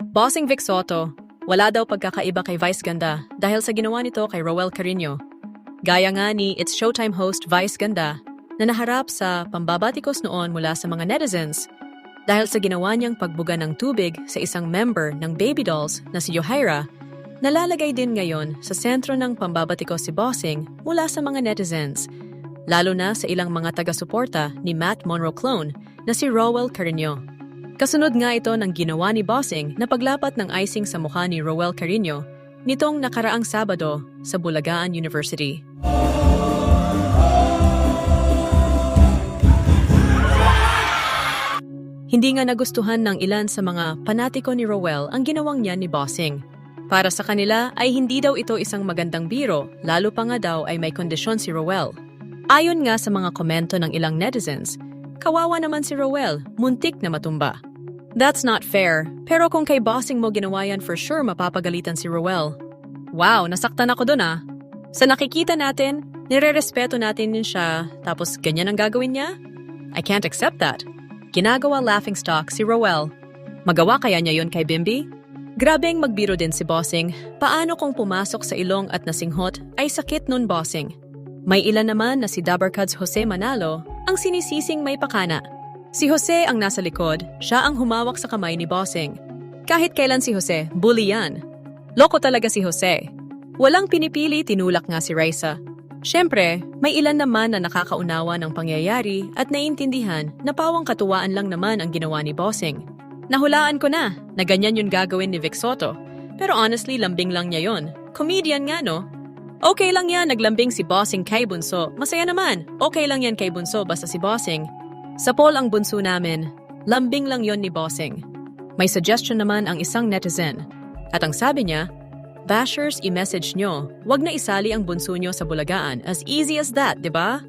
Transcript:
Bossing Vic Soto, wala daw pagkakaiba kay Vice Ganda dahil sa ginawa nito kay Roel Carino. Gaya nga ni It's Showtime host Vice Ganda na naharap sa pambabatikos noon mula sa mga netizens dahil sa ginawa niyang pagbuga ng tubig sa isang member ng Baby Dolls na si Yohaira. Nalalagay din ngayon sa sentro ng pambabatikos si Bossing mula sa mga netizens, lalo na sa ilang mga taga-suporta ni Matt Monroe clone na si Roel Carino. Kasunod nga ito ng ginawa ni Bossing na paglapat ng icing sa mukha ni Roel Carino nitong nakaraang Sabado sa Bulagaan University. Hindi nga nagustuhan ng ilan sa mga panatiko ni Roel ang ginawang niya ni Bossing. Para sa kanila ay hindi daw ito isang magandang biro, lalo pa nga daw ay may kondisyon si Roel. Ayon nga sa mga komento ng ilang netizens, kawawa naman si Roel, muntik na matumba. That's not fair, pero kung kay Bossing mo ginawa yan for sure mapapagalitan si Roel. Wow, nasaktan ako dun ah. Sa nakikita natin, nire-respeto natin din siya, tapos ganyan ang gagawin niya? I can't accept that. Ginagawa laughingstock si Roel. Magawa kaya niya yun kay Bimby? Grabeng magbiro din si Bossing. Paano kung pumasok sa ilong at nasinghot ay sakit nun Bossing? May ilan naman na si Dabarkads Jose Manalo ang sinisising may pakana. Si Jose ang nasa likod, siya ang humawak sa kamay ni Bossing. Kahit kailan si Jose, bully yan. Loko talaga si Jose. Walang pinipili, tinulak nga si Raisa. Siyempre, may ilan naman na nakakaunawa ng pangyayari at naiintindihan na pawang katuwaan lang naman ang ginawa ni Bossing. Nahulaan ko na ganyan yun gagawin ni Vic Soto. Pero honestly, lambing lang niya yun. Comedian nga no? Okay lang yan, naglambing si Bossing kay Bunso. Masaya naman, okay lang yan kay Bunso basta si Bossing. Sa poll ang bunso namin, lambing lang yon ni Bossing. May suggestion naman ang isang netizen. At ang sabi niya, bashers, i-message nyo, wag na isali ang bunso nyo sa Bulagaan. As easy as that, di ba?